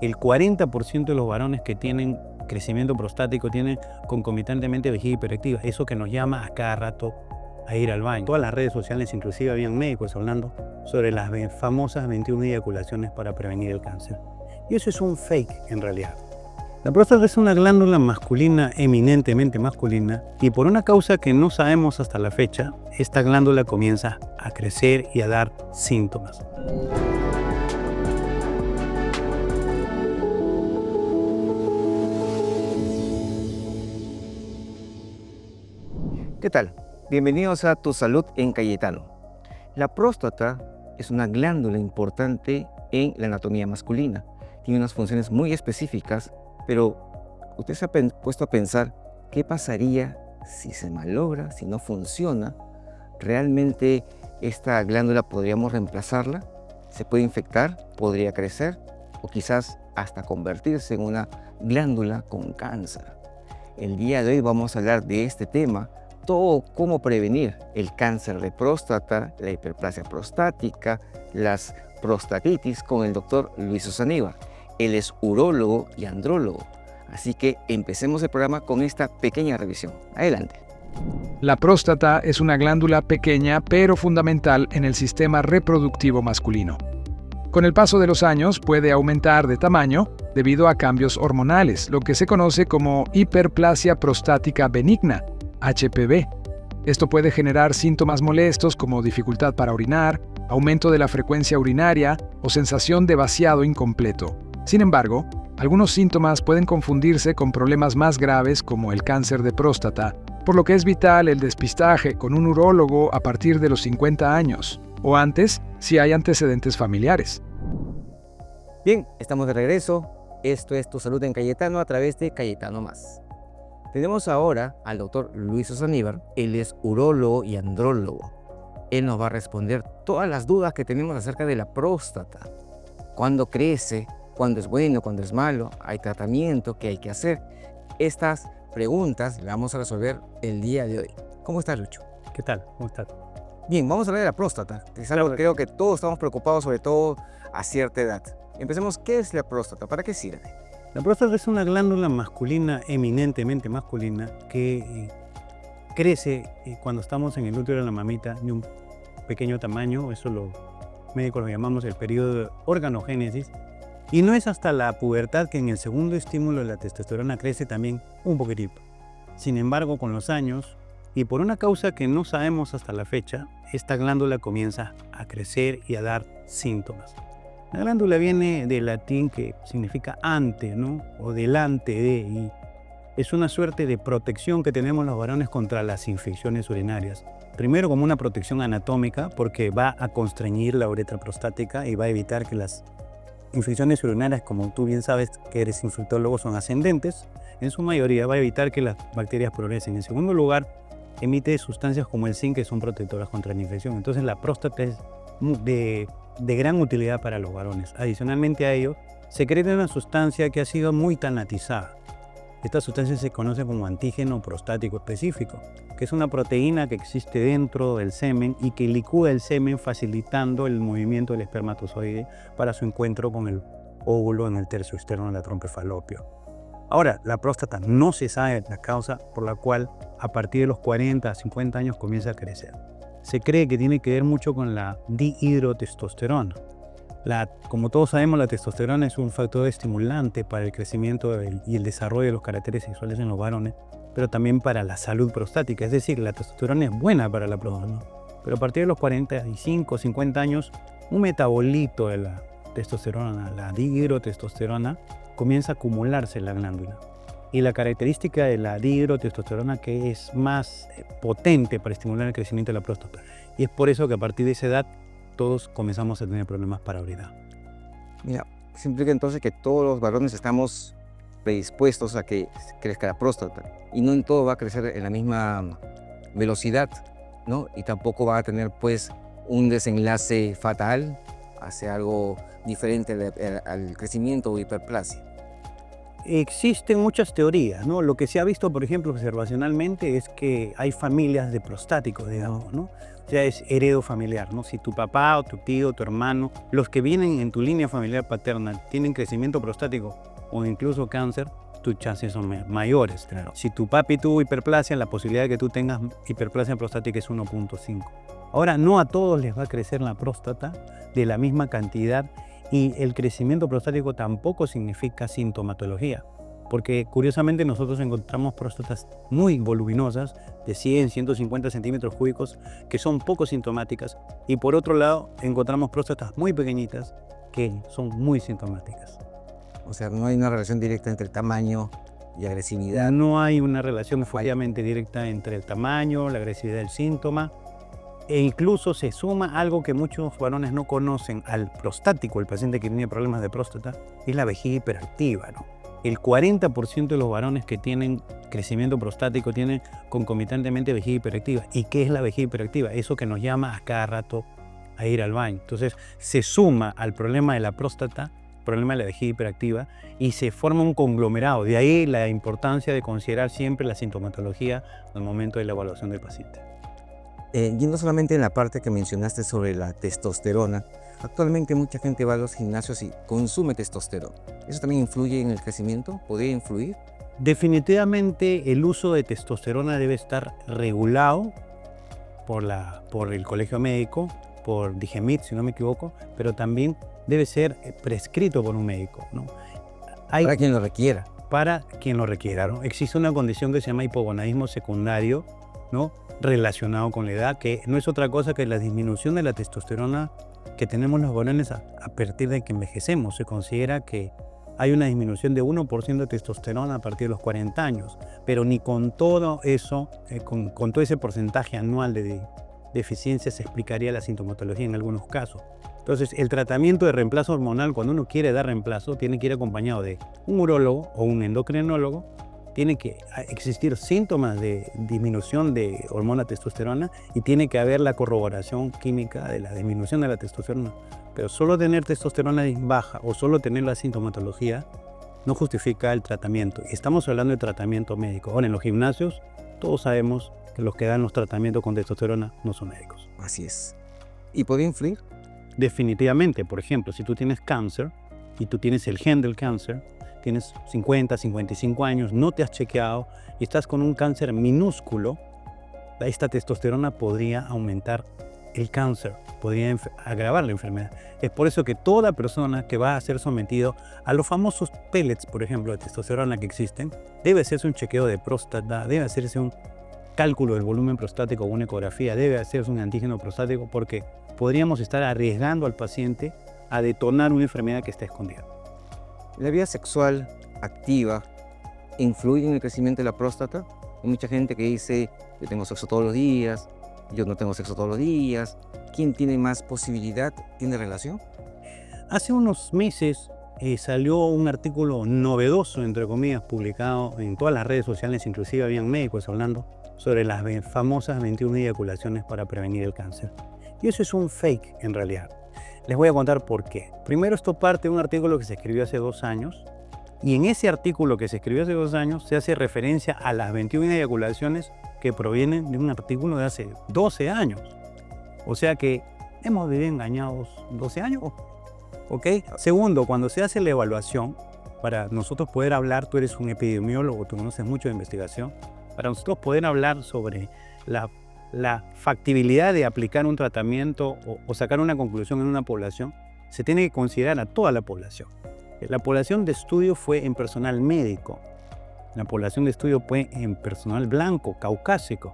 El 40% de los varones que tienen crecimiento prostático tienen concomitantemente vejiga hiperactiva, eso que nos llama a cada rato a ir al baño. Todas las redes sociales, inclusive habían médicos hablando sobre las famosas 21 eyaculaciones para prevenir el cáncer. Y eso es un fake en realidad. La próstata es una glándula masculina, eminentemente masculina, y por una causa que no sabemos hasta la fecha, esta glándula comienza a crecer y a dar síntomas. ¿Qué tal? Bienvenidos a Tu Salud en Cayetano. La próstata es una glándula importante en la anatomía masculina. Tiene unas funciones muy específicas, pero usted se ha puesto a pensar qué pasaría si se malogra, si no funciona. ¿Realmente esta glándula podríamos reemplazarla? ¿Se puede infectar? ¿Podría crecer? ¿O quizás hasta convertirse en una glándula con cáncer? El día de hoy vamos a hablar de este tema, todo cómo prevenir el cáncer de próstata, la hiperplasia prostática, las prostatitis con el doctor Luis Osaníbar. Él es urólogo y andrólogo. Así que empecemos el programa con esta pequeña revisión. Adelante. La próstata es una glándula pequeña pero fundamental en el sistema reproductivo masculino. Con el paso de los años puede aumentar de tamaño debido a cambios hormonales, lo que se conoce como hiperplasia prostática benigna, HPV. Esto puede generar síntomas molestos como dificultad para orinar, aumento de la frecuencia urinaria o sensación de vaciado incompleto. Sin embargo, algunos síntomas pueden confundirse con problemas más graves como el cáncer de próstata, por lo que es vital el despistaje con un urólogo a partir de los 50 años, o antes si hay antecedentes familiares. Bien, estamos de regreso. Esto es Tu Salud en Cayetano a través de Cayetano Más. Tenemos ahora al doctor Luis Osaníbar. Él es urólogo y andrólogo. Él nos va a responder todas las dudas que tenemos acerca de la próstata. ¿Cuándo crece? ¿Cuándo es bueno? ¿Cuándo es malo? ¿Hay tratamiento? ¿Qué hay que hacer? Estas preguntas las vamos a resolver el día de hoy. ¿Cómo estás, Lucho? ¿Qué tal? ¿Cómo estás? Bien, vamos a hablar de la próstata. Es algo que creo que todos estamos preocupados, sobre todo a cierta edad. Empecemos. ¿Qué es la próstata? ¿Para qué sirve? La próstata es una glándula masculina, eminentemente masculina, que crece cuando estamos en el útero de la mamita de un pequeño tamaño. Eso los médicos lo llamamos el periodo de organogénesis. Y no es hasta la pubertad que en el segundo estímulo de la testosterona crece también un poquitito. Sin embargo, con los años, y por una causa que no sabemos hasta la fecha, esta glándula comienza a crecer y a dar síntomas. La glándula viene del latín que significa ante, ¿no? O delante de, y es una suerte de protección que tenemos los varones contra las infecciones urinarias. Primero como una protección anatómica, porque va a constreñir la uretra prostática y va a evitar que las infecciones urinarias, como tú bien sabes que eres infectólogo, son ascendentes. En su mayoría va a evitar que las bacterias progresen. En segundo lugar, emite sustancias como el zinc que son protectoras contra la infección. Entonces la próstata es de gran utilidad para los varones. Adicionalmente a ello, secreta una sustancia que ha sido muy tanatizada. Esta sustancia se conoce como antígeno prostático específico, que es una proteína que existe dentro del semen y que licúa el semen facilitando el movimiento del espermatozoide para su encuentro con el óvulo en el tercio externo de la trompa de falopio. Ahora, la próstata no se sabe la causa por la cual a partir de los 40 a 50 años comienza a crecer. Se cree que tiene que ver mucho con la dihidrotestosterona. Como todos sabemos, la testosterona es un factor estimulante para el crecimiento y el desarrollo de los caracteres sexuales en los varones, pero también para la salud prostática. Es decir, la testosterona es buena para la próstata, ¿no? Pero a partir de los 45 o 50 años, un metabolito de la testosterona, la dihidrotestosterona, comienza a acumularse en la glándula. Y la característica de la dihidrotestosterona que es más potente para estimular el crecimiento de la próstata. Y es por eso que a partir de esa edad todos comenzamos a tener problemas para orinar. Mira, eso implica entonces que todos los varones estamos predispuestos a que crezca la próstata. Y no en todo va a crecer en la misma velocidad, ¿no? Y tampoco va a tener pues un desenlace fatal hacia algo diferente al crecimiento o hiperplasia. Existen muchas teorías, ¿no? Lo que se ha visto, por ejemplo, observacionalmente es que hay familias de prostáticos, digamos, ¿no? ya es heredo familiar, ¿no? Si tu papá o tu tío, tu hermano, los que vienen en tu línea familiar paterna tienen crecimiento prostático o incluso cáncer, tus chances son mayores. Claro. Si tu papi tuvo hiperplasia, la posibilidad de que tú tengas hiperplasia prostática es 1.5. Ahora, no a todos les va a crecer la próstata de la misma cantidad y el crecimiento prostático tampoco significa sintomatología, porque curiosamente nosotros encontramos próstatas muy voluminosas de 100, 150 centímetros cúbicos que son poco sintomáticas y por otro lado encontramos próstatas muy pequeñitas que son muy sintomáticas. O sea, no hay una relación directa entre el tamaño y agresividad. No hay una relación efectivamente directa entre el tamaño, la agresividad del síntoma e incluso se suma algo que muchos varones no conocen al prostático, el paciente que tiene problemas de próstata, es la vejiga hiperactiva, ¿no? El 40% de los varones que tienen crecimiento prostático tienen concomitantemente vejiga hiperactiva. ¿Y qué es la vejiga hiperactiva? Eso que nos llama a cada rato a ir al baño. Entonces se suma al problema de la próstata, problema de la vejiga hiperactiva, y se forma un conglomerado. De ahí la importancia de considerar siempre la sintomatología al momento de la evaluación del paciente. Yendo solamente en la parte que mencionaste sobre la testosterona, actualmente mucha gente va a los gimnasios y consume testosterona. ¿Eso también influye en el crecimiento? ¿Podría influir? Definitivamente el uso de testosterona debe estar regulado por el colegio médico, por DIGEMIT, si no me equivoco, pero también debe ser prescrito por un médico, ¿no? Para quien lo requiera. Para quien lo requiera, ¿no? Existe una condición que se llama hipogonadismo secundario, ¿no? Relacionado con la edad, que no es otra cosa que la disminución de la testosterona que tenemos los varones a partir de que envejecemos. Se considera que hay una disminución de 1% de testosterona a partir de los 40 años, pero ni con todo eso, con todo ese porcentaje anual de deficiencia se explicaría la sintomatología en algunos casos. Entonces, el tratamiento de reemplazo hormonal, cuando uno quiere dar reemplazo, tiene que ir acompañado de un urólogo o un endocrinólogo. Tiene que existir síntomas de disminución de hormona testosterona y tiene que haber la corroboración química de la disminución de la testosterona. Pero solo tener testosterona baja o solo tener la sintomatología no justifica el tratamiento. Estamos hablando de tratamiento médico. Ahora, en los gimnasios, todos sabemos que los que dan los tratamientos con testosterona no son médicos. Así es. ¿Y puede influir? Definitivamente, por ejemplo, si tú tienes cáncer y tú tienes el gen del cáncer, tienes 50, 55 años, no te has chequeado y estás con un cáncer minúsculo, esta testosterona podría aumentar el cáncer, podría agravar la enfermedad. Es por eso que toda persona que va a ser sometido a los famosos pellets, por ejemplo, de testosterona que existen, debe hacerse un chequeo de próstata, debe hacerse un cálculo del volumen prostático o una ecografía, debe hacerse un antígeno prostático porque podríamos estar arriesgando al paciente a detonar una enfermedad que está escondida. ¿La vida sexual activa influye en el crecimiento de la próstata? Hay mucha gente que dice, yo tengo sexo todos los días, yo no tengo sexo todos los días. ¿Quién tiene más posibilidad? ¿Tiene relación? Hace unos meses salió un artículo novedoso, entre comillas, publicado en todas las redes sociales, inclusive habían médicos hablando sobre las famosas 21 eyaculaciones para prevenir el cáncer. Y eso es un fake en realidad. Les voy a contar por qué. Primero, esto parte de un artículo que se escribió hace 2 años y en ese artículo que se escribió hace 2 años se hace referencia a las 21 eyaculaciones que provienen de un artículo de hace 12 años. O sea que hemos vivido engañados 12 años. ¿Ok? Segundo, cuando se hace la evaluación, para nosotros poder hablar, tú eres un epidemiólogo, tú conoces mucho de investigación, para nosotros poder hablar sobre la factibilidad de aplicar un tratamiento o sacar una conclusión en una población, se tiene que considerar a toda la población. La población de estudio fue en personal médico. La población de estudio fue en personal blanco, caucásico.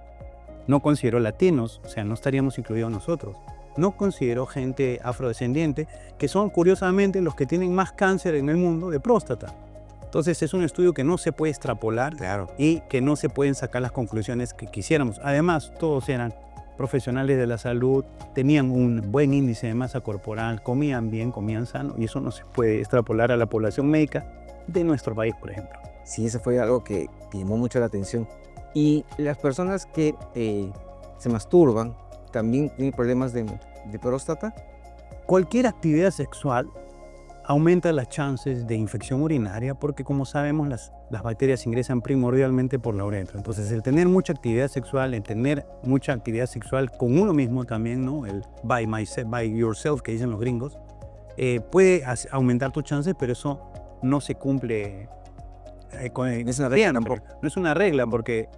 No consideró latinos, o sea, no estaríamos incluidos nosotros. No consideró gente afrodescendiente, que son curiosamente los que tienen más cáncer en el mundo de próstata. Entonces es un estudio que no se puede extrapolar, Claro. y que no se pueden sacar las conclusiones que quisiéramos. Además, todos eran profesionales de la salud, tenían un buen índice de masa corporal, comían bien, comían sano, y eso no se puede extrapolar a la población médica de nuestro país, por ejemplo. Sí, eso fue algo que llamó mucho la atención. Y las personas que se masturban también tienen problemas de próstata. Cualquier actividad sexual aumenta las chances de infección urinaria porque, como sabemos, las bacterias ingresan primordialmente por la uretra. Entonces, el tener mucha actividad sexual, con uno mismo también, ¿no? El by yourself que dicen los gringos, puede aumentar tus chances, pero eso no se cumple. No es una regla tampoco. No es una regla porque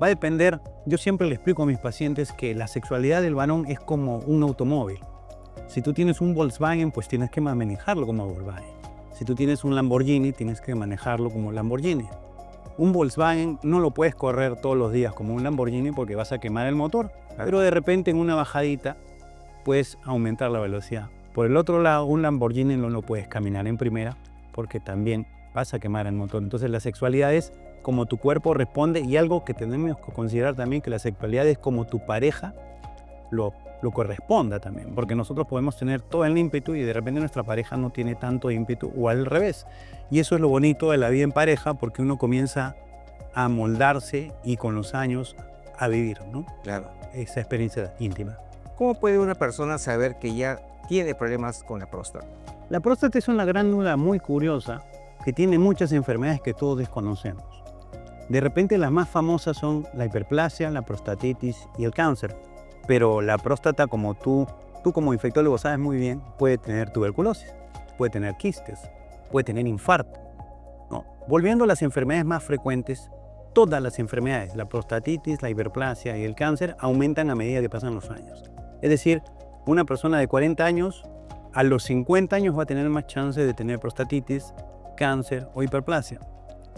va a depender. Yo siempre le explico a mis pacientes que la sexualidad del varón es como un automóvil. Si tú tienes un Volkswagen, pues tienes que manejarlo como Volkswagen. Si tú tienes un Lamborghini, tienes que manejarlo como Lamborghini. Un Volkswagen no lo puedes correr todos los días como un Lamborghini porque vas a quemar el motor. Pero de repente en una bajadita puedes aumentar la velocidad. Por el otro lado, un Lamborghini no lo puedes caminar en primera porque también vas a quemar el motor. Entonces la sexualidad es como tu cuerpo responde, y algo que tenemos que considerar también, que la sexualidad es como tu pareja lo corresponda también, porque nosotros podemos tener todo el ímpetu y de repente nuestra pareja no tiene tanto ímpetu, o al revés. Y eso es lo bonito de la vida en pareja, porque uno comienza a moldarse y con los años a vivir, ¿no? Claro. Esa experiencia íntima. ¿Cómo puede una persona saber que ya tiene problemas con la próstata? La próstata es una glándula muy curiosa que tiene muchas enfermedades que todos desconocemos. De repente las más famosas son la hiperplasia, la prostatitis y el cáncer. Pero la próstata, como tú como infectólogo sabes muy bien, puede tener tuberculosis, puede tener quistes, puede tener infarto. No. Volviendo a las enfermedades más frecuentes, todas las enfermedades, la prostatitis, la hiperplasia y el cáncer, aumentan a medida que pasan los años. Es decir, una persona de 40 años, a los 50 años va a tener más chance de tener prostatitis, cáncer o hiperplasia.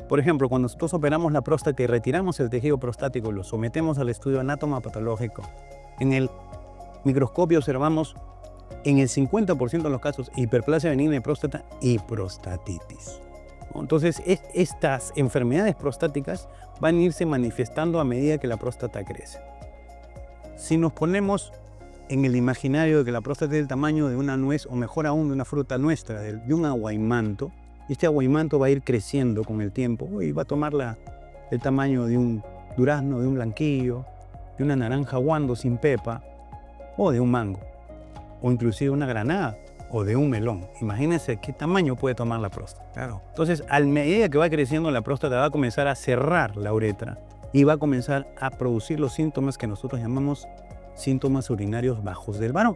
Por ejemplo, cuando nosotros operamos la próstata y retiramos el tejido prostático y lo sometemos al estudio anatomopatológico, en el microscopio observamos en el 50% de los casos hiperplasia benigna de próstata y prostatitis. Entonces, estas enfermedades prostáticas van a irse manifestando a medida que la próstata crece. Si nos ponemos en el imaginario de que la próstata es del tamaño de una nuez, o mejor aún de una fruta nuestra, de un aguaimanto, este aguaimanto va a ir creciendo con el tiempo y va a tomar el tamaño de un durazno, de un blanquillo, de una naranja guando sin pepa, o de un mango, o inclusive una granada, o de un melón. Imagínense qué tamaño puede tomar la próstata. Claro. Entonces, a medida que va creciendo, la próstata va a comenzar a cerrar la uretra y va a comenzar a producir los síntomas que nosotros llamamos síntomas urinarios bajos del varón.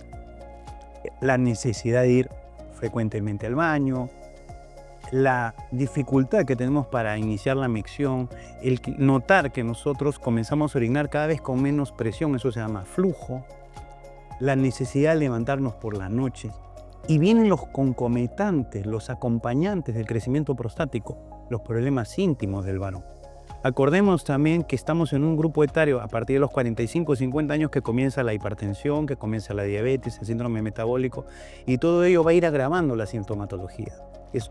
La necesidad de ir frecuentemente al baño, la dificultad que tenemos para iniciar la micción, el notar que nosotros comenzamos a orinar cada vez con menos presión, eso se llama flujo, la necesidad de levantarnos por las noches, y vienen los concomitantes, los acompañantes del crecimiento prostático, los problemas íntimos del varón. Acordemos también que estamos en un grupo etario a partir de los 45 o 50 años que comienza la hipertensión, que comienza la diabetes, el síndrome metabólico, y todo ello va a ir agravando la sintomatología.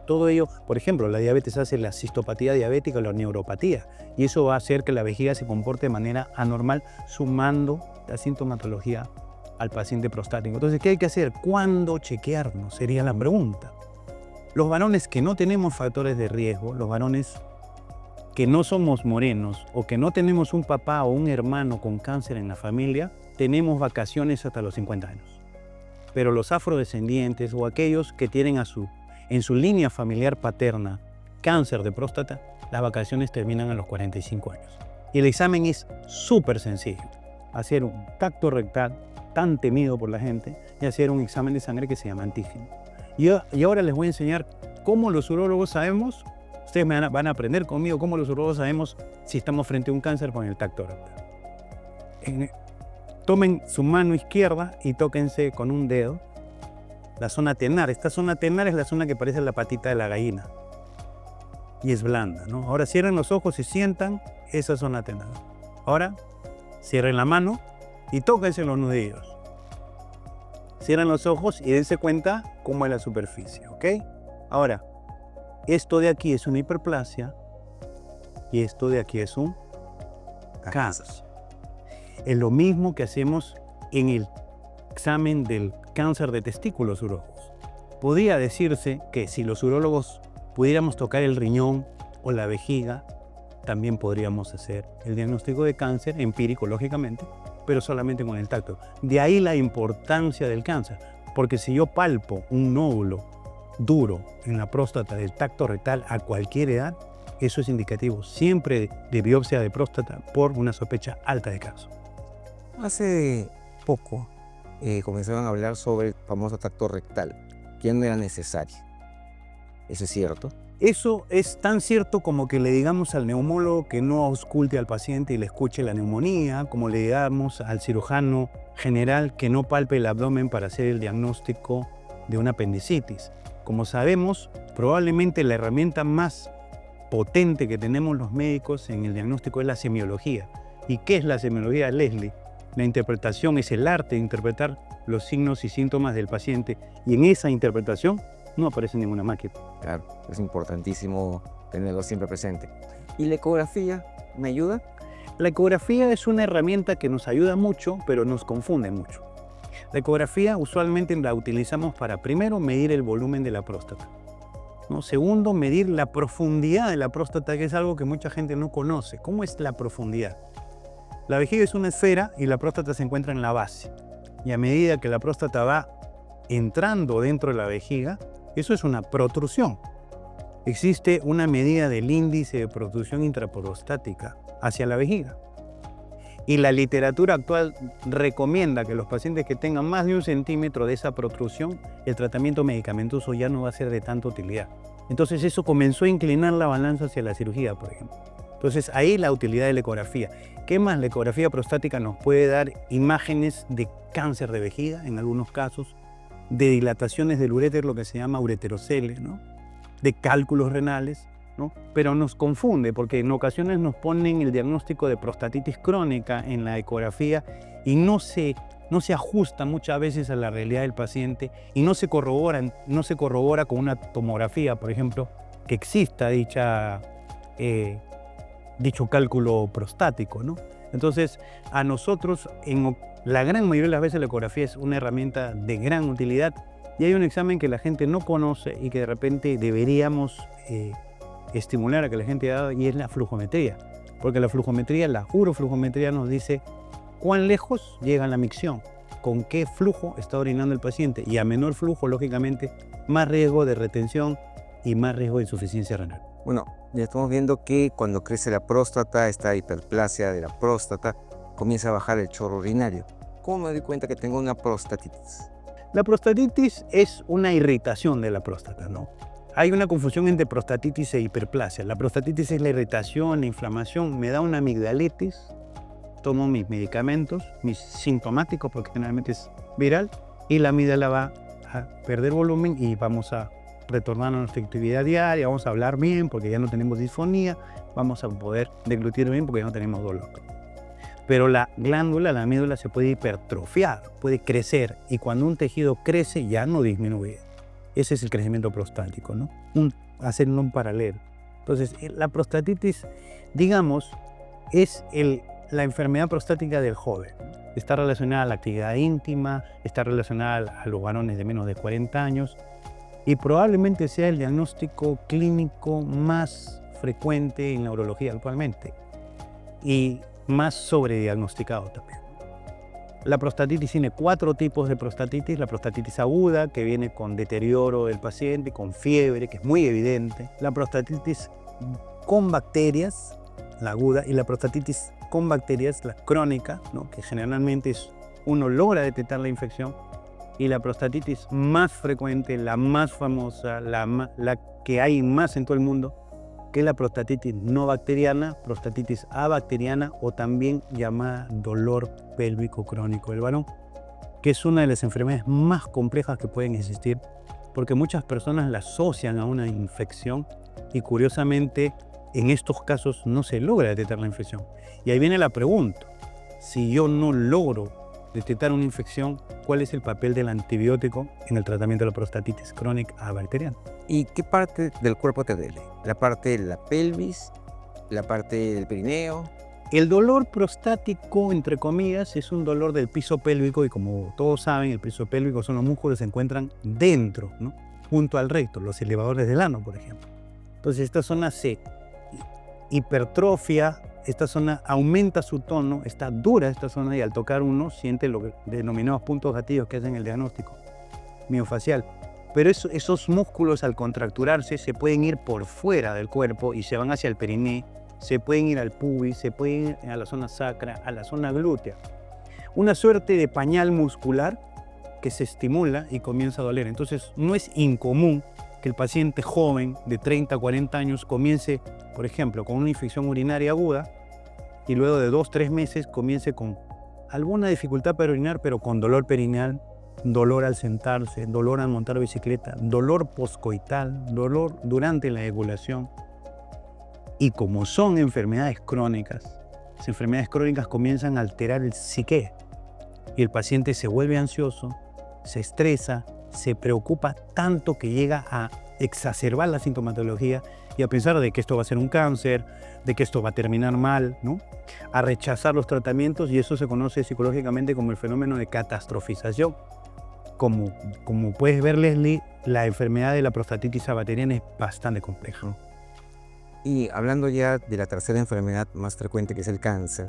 Todo ello, por ejemplo, la diabetes hace la cistopatía diabética o la neuropatía, y eso va a hacer que la vejiga se comporte de manera anormal, sumando la sintomatología al paciente prostático. Entonces, ¿qué hay que hacer? ¿Cuándo chequearnos? Sería la pregunta. Los varones que no tenemos factores de riesgo, los varones que no somos morenos o que no tenemos un papá o un hermano con cáncer en la familia, tenemos vacaciones hasta los 50 años. Pero los afrodescendientes o aquellos que tienen en su línea familiar paterna cáncer de próstata, las vacaciones terminan a los 45 años. Y el examen es súper sencillo. Hacer un tacto rectal, tan temido por la gente, y hacer un examen de sangre que se llama antígeno. Y ahora les voy a enseñar cómo los urólogos sabemos. Ustedes van a aprender conmigo cómo los urólogos sabemos si estamos frente a un cáncer con el tacto rectal. Tomen su mano izquierda y tóquense con un dedo la zona tenar. Esta zona tenar es la zona que parece la patita de la gallina y es blanda, ¿no? Ahora cierren los ojos y sientan esa zona tenar. Ahora cierren la mano y tóquense los nudillos. Cierren los ojos y dense cuenta cómo es la superficie, ¿ok? Ahora, esto de aquí es una hiperplasia y esto de aquí es un cáncer. Es lo mismo que hacemos en el examen del cáncer de testículos urólogos. Podría decirse que si los urólogos pudiéramos tocar el riñón o la vejiga, también podríamos hacer el diagnóstico de cáncer empírico, lógicamente, pero solamente con el tacto. De ahí la importancia del cáncer, porque si yo palpo un nódulo duro en la próstata del tacto rectal a cualquier edad, eso es indicativo siempre de biopsia de próstata por una sospecha alta de cáncer. Hace poco comenzaron a hablar sobre el famoso tacto rectal, que no era necesario. ¿Eso es cierto? Eso es tan cierto como que le digamos al neumólogo que no ausculte al paciente y le escuche la neumonía, como le digamos al cirujano general que no palpe el abdomen para hacer el diagnóstico de una apendicitis. Como sabemos, probablemente la herramienta más potente que tenemos los médicos en el diagnóstico es la semiología. ¿Y qué es la semiología, Leslie? La interpretación es el arte de interpretar los signos y síntomas del paciente, y en esa interpretación no aparece ninguna máquina. Claro, es importantísimo tenerlo siempre presente. ¿Y la ecografía me ayuda? La ecografía es una herramienta que nos ayuda mucho, pero nos confunde mucho. La ecografía usualmente la utilizamos para, primero, medir el volumen de la próstata, ¿no? Segundo, medir la profundidad de la próstata, que es algo que mucha gente no conoce. ¿Cómo es la profundidad? La vejiga es una esfera y la próstata se encuentra en la base. Y a medida que la próstata va entrando dentro de la vejiga, eso es una protrusión. Existe una medida del índice de protrusión intraprostática hacia la vejiga. Y la literatura actual recomienda que los pacientes que tengan más de 1 centímetro de esa protrusión, el tratamiento medicamentoso ya no va a ser de tanta utilidad. Entonces eso comenzó a inclinar la balanza hacia la cirugía, por ejemplo. Entonces ahí la utilidad de la ecografía. ¿Qué más? La ecografía prostática nos puede dar imágenes de cáncer de vejiga, en algunos casos, de dilataciones del uréter, lo que se llama ureterocele, ¿no? De cálculos renales, ¿no? Pero nos confunde porque en ocasiones nos ponen el diagnóstico de prostatitis crónica en la ecografía y no se ajusta muchas veces a la realidad del paciente y no se corrobora con una tomografía, por ejemplo, que exista dicho cálculo prostático, ¿no? Entonces, a nosotros, en la gran mayoría de las veces, la ecografía es una herramienta de gran utilidad y hay un examen que la gente no conoce y que de repente deberíamos estimular a que la gente haga, y es la flujometría. Porque la flujometría, la uroflujometría, nos dice cuán lejos llega la micción, con qué flujo está orinando el paciente, y a menor flujo, lógicamente, más riesgo de retención y más riesgo de insuficiencia renal. Bueno, ya estamos viendo que cuando crece la próstata, esta hiperplasia de la próstata, comienza a bajar el chorro urinario. ¿Cómo me doy cuenta que tengo una prostatitis? La prostatitis es una irritación de la próstata, ¿no? Hay una confusión entre prostatitis e hiperplasia. La prostatitis es la irritación, la inflamación. Me da una amigdalitis, tomo mis medicamentos, mis sintomáticos, porque generalmente es viral, y la amígdala va a perder volumen y vamos a retornar a nuestra actividad diaria, vamos a hablar bien porque ya no tenemos disfonía, vamos a poder deglutir bien porque ya no tenemos dolor. Pero la glándula, la médula, se puede hipertrofiar, puede crecer, y cuando un tejido crece ya no disminuye. Ese es el crecimiento prostático, ¿no? Hacerlo un paralelo. Entonces, la prostatitis, digamos, es la enfermedad prostática del joven. Está relacionada a la actividad íntima, está relacionada a los varones de menos de 40 años, y probablemente sea el diagnóstico clínico más frecuente en la urología actualmente y más sobrediagnosticado también. La prostatitis tiene 4 tipos de prostatitis. La prostatitis aguda, que viene con deterioro del paciente, con fiebre, que es muy evidente. La prostatitis con bacterias, la aguda, y la prostatitis con bacterias, la crónica, ¿no? Que generalmente uno logra detectar la infección. Y la prostatitis más frecuente, la más famosa, la que hay más en todo el mundo, que es la prostatitis no bacteriana, prostatitis abacteriana, o también llamada dolor pélvico crónico del varón, que es una de las enfermedades más complejas que pueden existir, porque muchas personas la asocian a una infección y curiosamente en estos casos no se logra detectar la infección. Y ahí viene la pregunta: si yo no logro detectar una infección, ¿cuál es el papel del antibiótico en el tratamiento de la prostatitis crónica abacteriana? ¿Y qué parte del cuerpo te duele? ¿La parte de la pelvis? ¿La parte del perineo? El dolor prostático, entre comillas, es un dolor del piso pélvico, y como todos saben, el piso pélvico son los músculos que se encuentran dentro, ¿no? Junto al recto, los elevadores del ano, por ejemplo. Entonces esta zona se hipertrofia, esta zona aumenta su tono, está dura esta zona, y al tocar uno siente lo que denominamos puntos gatillos que hacen el diagnóstico miofacial. pero esos músculos al contracturarse se pueden ir por fuera del cuerpo y se van hacia el periné, se pueden ir al pubis, se pueden ir a la zona sacra, a la zona glútea. Una suerte de pañal muscular que se estimula y comienza a doler. Entonces no es incomún que el paciente joven de 30 a 40 años comience, por ejemplo, con una infección urinaria aguda y luego de 2-3 meses comience con alguna dificultad para orinar, pero con dolor perineal, dolor al sentarse, dolor al montar bicicleta, dolor poscoital, dolor durante la eyaculación. Y como son enfermedades crónicas, las enfermedades crónicas comienzan a alterar el psique y el paciente se vuelve ansioso, se estresa, se preocupa tanto que llega a exacerbar la sintomatología y a pensar de que esto va a ser un cáncer, de que esto va a terminar mal, ¿no? A rechazar los tratamientos, y eso se conoce psicológicamente como el fenómeno de catastrofización. Como puedes ver, Leslie, la enfermedad de la prostatitis bacteriana es bastante compleja. Y hablando ya de la tercera enfermedad más frecuente, que es el cáncer,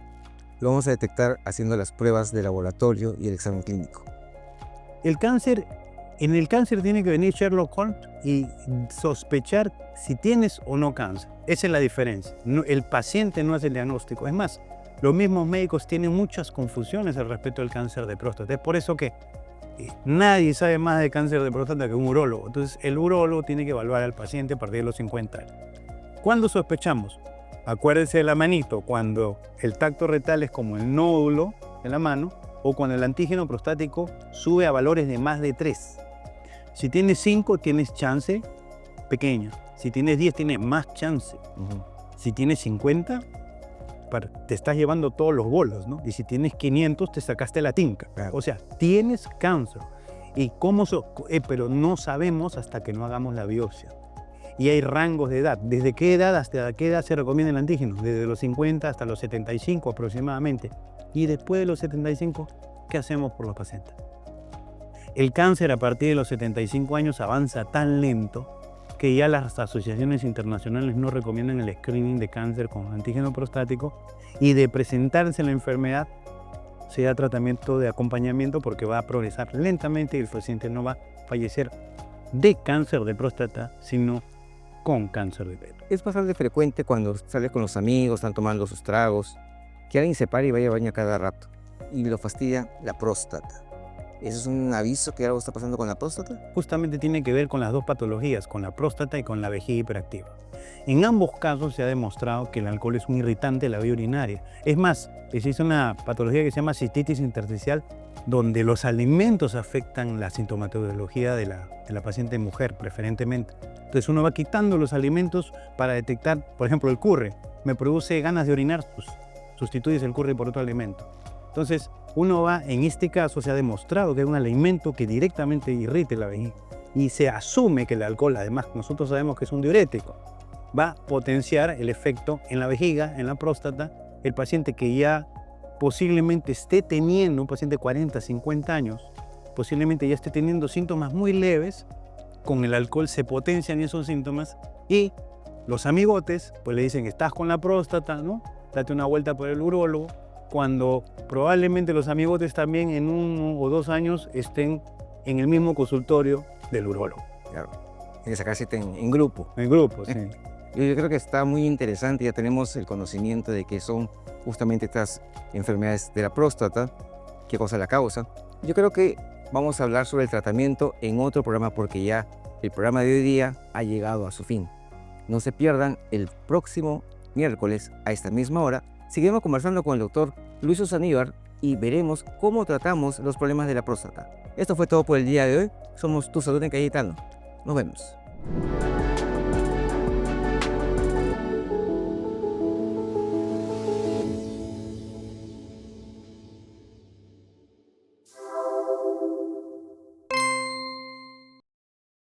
lo vamos a detectar haciendo las pruebas de laboratorio y el examen clínico. En el cáncer tiene que venir Sherlock Holmes y sospechar si tienes o no cáncer. Esa es la diferencia. El paciente no hace el diagnóstico. Es más, los mismos médicos tienen muchas confusiones al respecto del cáncer de próstata. Es por eso que nadie sabe más de cáncer de próstata que un urólogo. Entonces, el urólogo tiene que evaluar al paciente a partir de los 50 años. ¿Cuándo sospechamos? Acuérdense de la manito, cuando el tacto rectal es como el nódulo de la mano, o cuando el antígeno prostático sube a valores de más de 3. Si tienes 5, tienes chance pequeña. Si tienes 10, tienes más chance. Si tienes 50, te estás llevando todos los bolos, ¿no? Y si tienes 500, te sacaste la tinca. Claro. O sea, tienes cáncer. ¿Y pero no sabemos hasta que no hagamos la biopsia. Y hay rangos de edad. ¿Desde qué edad hasta qué edad se recomienda el antígeno? Desde los 50 hasta los 75 aproximadamente. Y después de los 75, ¿qué hacemos por los pacientes? El cáncer a partir de los 75 años avanza tan lento que ya las asociaciones internacionales no recomiendan el screening de cáncer con antígeno prostático, y de presentarse la enfermedad se da tratamiento de acompañamiento porque va a progresar lentamente y el paciente no va a fallecer de cáncer de próstata, sino con cáncer de pene. Es bastante frecuente cuando sales con los amigos, están tomando sus tragos, que alguien se pare y vaya al baño cada rato y lo fastidia la próstata. ¿Eso es un aviso que algo está pasando con la próstata? Justamente tiene que ver con las dos patologías, con la próstata y con la vejiga hiperactiva. En ambos casos se ha demostrado que el alcohol es un irritante de la vía urinaria. Es más, existe una patología que se llama cistitis intersticial, donde los alimentos afectan la sintomatología de la paciente mujer, preferentemente. Entonces uno va quitando los alimentos para detectar, por ejemplo, el curry. Me produce ganas de orinar, pues sustituyes el curry por otro alimento. Entonces, uno va, en este caso se ha demostrado que es un alimento que directamente irrita la vejiga. Y se asume que el alcohol, además nosotros sabemos que es un diurético, va a potenciar el efecto en la vejiga, en la próstata. El paciente que ya posiblemente esté teniendo, un paciente de 40, 50 años, posiblemente ya esté teniendo síntomas muy leves, con el alcohol se potencian esos síntomas y los amigotes pues le dicen, estás con la próstata, ¿no? Date una vuelta por el urólogo, cuando probablemente los amigotes también en 1 o 2 años estén en el mismo consultorio del urólogo. Claro, hay que sacarse en grupo. En grupo, sí. Yo creo que está muy interesante, ya tenemos el conocimiento de qué son justamente estas enfermedades de la próstata, qué cosa la causa. Yo creo que vamos a hablar sobre el tratamiento en otro programa porque ya el programa de hoy día ha llegado a su fin. No se pierdan el próximo miércoles a esta misma hora. Seguiremos conversando con el doctor Luis Usaníbar y veremos cómo tratamos los problemas de la próstata. Esto fue todo por el día de hoy. Somos Tu Salud en Cayetano. Nos vemos.